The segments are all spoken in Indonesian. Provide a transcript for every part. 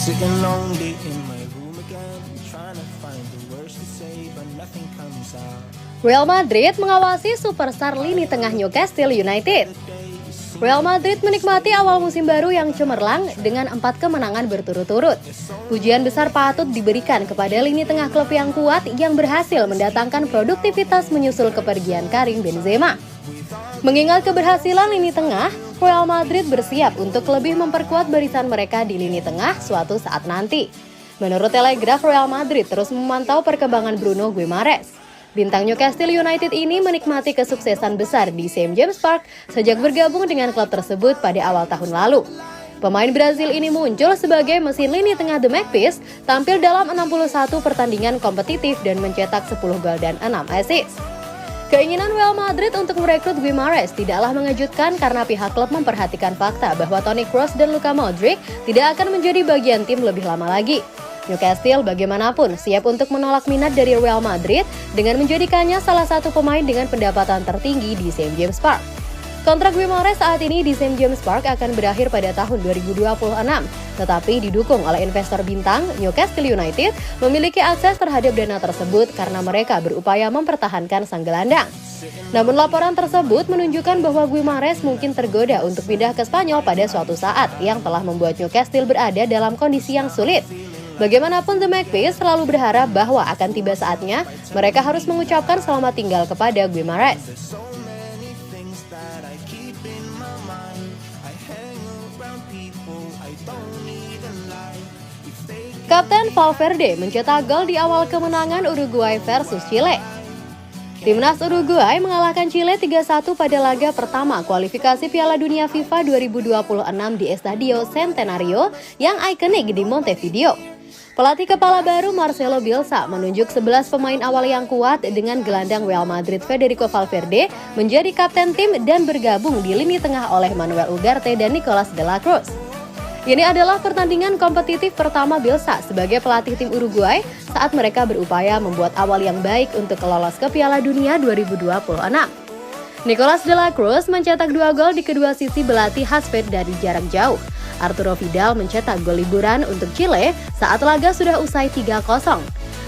Sitting lonely in my room again, trying to find the words to say, but nothing comes out. Real Madrid mengawasi superstar lini tengah Newcastle United. Real Madrid menikmati awal musim baru yang cemerlang dengan 4 kemenangan berturut-turut. Pujian besar patut diberikan kepada lini tengah klub yang kuat yang berhasil mendatangkan produktivitas menyusul kepergian Karim Benzema. Mengingat keberhasilan lini tengah, Real Madrid bersiap untuk lebih memperkuat barisan mereka di lini tengah suatu saat nanti. Menurut Telegraph, Real Madrid terus memantau perkembangan Bruno Guimaraes. Bintang Newcastle United ini menikmati kesuksesan besar di St. James Park sejak bergabung dengan klub tersebut pada awal tahun lalu. Pemain Brazil ini muncul sebagai mesin lini tengah The Magpies, tampil dalam 61 pertandingan kompetitif dan mencetak 10 gol dan 6 assist. Keinginan Real Madrid untuk merekrut Guimaraes tidaklah mengejutkan karena pihak klub memperhatikan fakta bahwa Toni Kroos dan Luka Modric tidak akan menjadi bagian tim lebih lama lagi. Newcastle bagaimanapun siap untuk menolak minat dari Real Madrid dengan menjadikannya salah satu pemain dengan pendapatan tertinggi di St. James Park. Kontrak Guimaraes saat ini di St. James Park akan berakhir pada tahun 2026, tetapi didukung oleh investor bintang, Newcastle United memiliki akses terhadap dana tersebut karena mereka berupaya mempertahankan sang gelandang. Namun laporan tersebut menunjukkan bahwa Guimaraes mungkin tergoda untuk pindah ke Spanyol pada suatu saat yang telah membuat Newcastle berada dalam kondisi yang sulit. Bagaimanapun The Magpies selalu berharap bahwa akan tiba saatnya mereka harus mengucapkan selamat tinggal kepada Guimaraes. Kapten Valverde mencetak gol di awal kemenangan Uruguay versus Chile. Timnas Uruguay mengalahkan Chile 3-1 pada laga pertama kualifikasi Piala Dunia FIFA 2026 di Estadio Centenario yang ikonik di Montevideo. Pelatih kepala baru Marcelo Bielsa menunjuk 11 pemain awal yang kuat dengan gelandang Real Madrid Federico Valverde menjadi kapten tim dan bergabung di lini tengah oleh Manuel Ugarte dan Nicolas de la Cruz. Ini adalah pertandingan kompetitif pertama Bielsa sebagai pelatih tim Uruguay saat mereka berupaya membuat awal yang baik untuk lolos ke Piala Dunia 2026. Nicolas de la Cruz mencetak 2 gol di kedua sisi belati Hasvet dari jarak jauh. Arturo Vidal mencetak gol liburan untuk Chile saat laga sudah usai 3-0.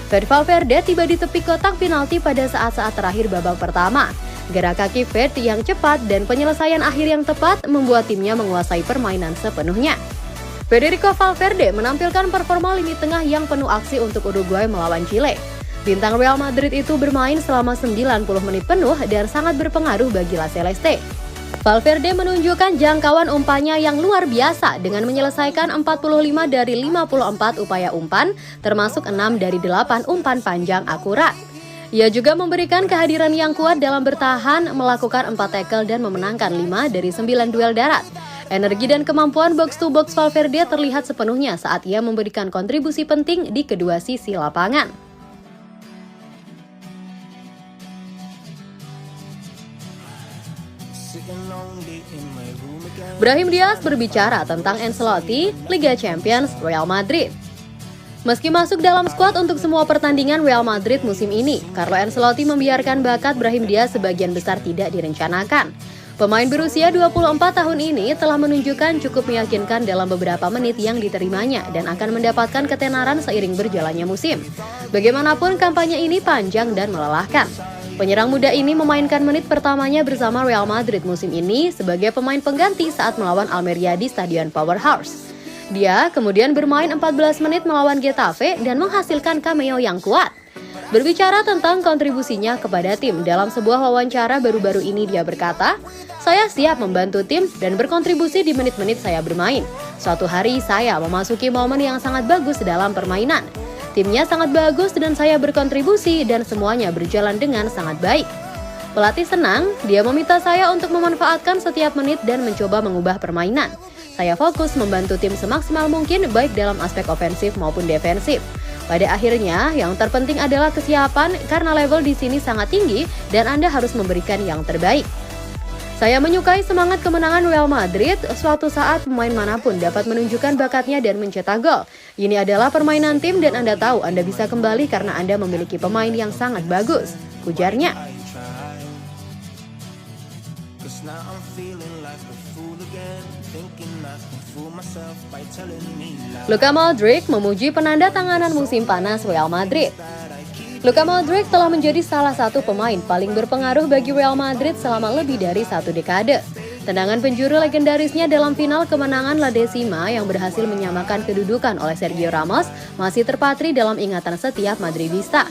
Fede Valverde tiba di tepi kotak penalti pada saat-saat terakhir babak pertama. Gerak kaki Fede yang cepat dan penyelesaian akhir yang tepat membuat timnya menguasai permainan sepenuhnya. Federico Valverde menampilkan performa lini tengah yang penuh aksi untuk Uruguay melawan Chile. Bintang Real Madrid itu bermain selama 90 menit penuh dan sangat berpengaruh bagi La Celeste. Valverde menunjukkan jangkauan umpannya yang luar biasa dengan menyelesaikan 45 dari 54 upaya umpan, termasuk 6 dari 8 umpan panjang akurat. Ia juga memberikan kehadiran yang kuat dalam bertahan, melakukan 4 tackle dan memenangkan 5 dari 9 duel darat. Energi dan kemampuan box-to-box Valverde terlihat sepenuhnya saat ia memberikan kontribusi penting di kedua sisi lapangan. Brahim Diaz berbicara tentang Ancelotti, Liga Champions, Real Madrid. Meski masuk dalam skuad untuk semua pertandingan Real Madrid musim ini, Carlo Ancelotti membiarkan bakat Brahim Diaz sebagian besar tidak direncanakan. Pemain berusia 24 tahun ini telah menunjukkan cukup meyakinkan dalam beberapa menit yang diterimanya dan akan mendapatkan ketenaran seiring berjalannya musim. Bagaimanapun kampanye ini panjang dan melelahkan. Penyerang muda ini memainkan menit pertamanya bersama Real Madrid musim ini sebagai pemain pengganti saat melawan Almeria di Stadion Powerhouse. Dia kemudian bermain 14 menit melawan Getafe dan menghasilkan cameo yang kuat. Berbicara tentang kontribusinya kepada tim dalam sebuah wawancara baru-baru ini dia berkata, "Saya siap membantu tim dan berkontribusi di menit-menit saya bermain. Suatu hari saya memasuki momen yang sangat bagus dalam permainan. Timnya sangat bagus dan saya berkontribusi dan semuanya berjalan dengan sangat baik. Pelatih senang, dia meminta saya untuk memanfaatkan setiap menit dan mencoba mengubah permainan. Saya fokus membantu tim semaksimal mungkin baik dalam aspek ofensif maupun defensif. Pada akhirnya, yang terpenting adalah kesiapan karena level di sini sangat tinggi dan Anda harus memberikan yang terbaik. Saya menyukai semangat kemenangan Real Madrid, suatu saat pemain manapun dapat menunjukkan bakatnya dan mencetak gol. Ini adalah permainan tim dan Anda tahu Anda bisa kembali karena Anda memiliki pemain yang sangat bagus," ujarnya. Now I'm feeling like a fool again, thinking I can fool myself by telling me lies. Luka Modric memuji penanda tanganan musim panas Real Madrid. Luka Modric telah menjadi salah satu pemain paling berpengaruh bagi Real Madrid selama lebih dari 1 dekade. Tendangan penjuru legendarisnya dalam final kemenangan La Decima yang berhasil menyamakan kedudukan oleh Sergio Ramos masih terpatri dalam ingatan setiap Madridista.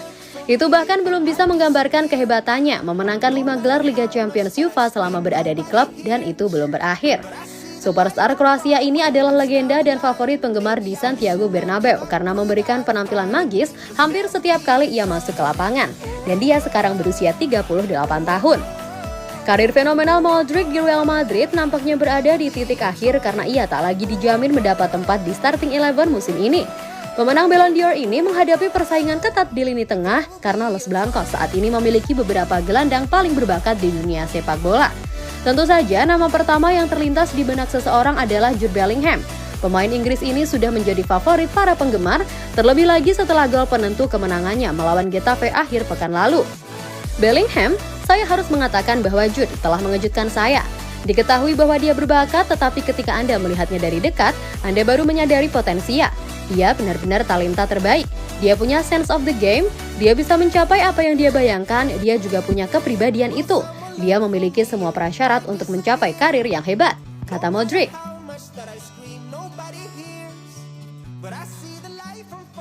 Itu bahkan belum bisa menggambarkan kehebatannya memenangkan 5 gelar Liga Champions UEFA selama berada di klub, dan itu belum berakhir. Superstar Kroasia ini adalah legenda dan favorit penggemar di Santiago Bernabeu karena memberikan penampilan magis hampir setiap kali ia masuk ke lapangan, dan dia sekarang berusia 38 tahun. Karir fenomenal Modric di Real Madrid nampaknya berada di titik akhir karena ia tak lagi dijamin mendapat tempat di starting 11 musim ini. Pemenang Ballon d'Or ini menghadapi persaingan ketat di lini tengah karena Los Blancos saat ini memiliki beberapa gelandang paling berbakat di dunia sepak bola. Tentu saja nama pertama yang terlintas di benak seseorang adalah Jude Bellingham. Pemain Inggris ini sudah menjadi favorit para penggemar, terlebih lagi setelah gol penentu kemenangannya melawan Getafe akhir pekan lalu. Bellingham, saya harus mengatakan bahwa Jude telah mengejutkan saya. Diketahui bahwa dia berbakat, tetapi ketika Anda melihatnya dari dekat, Anda baru menyadari potensinya. Dia benar-benar talenta terbaik. Dia punya sense of the game, dia bisa mencapai apa yang dia bayangkan, dia juga punya kepribadian itu. Dia memiliki semua prasyarat untuk mencapai karir yang hebat, kata Modric. How much that I scream, nobody hears, but I see the light from far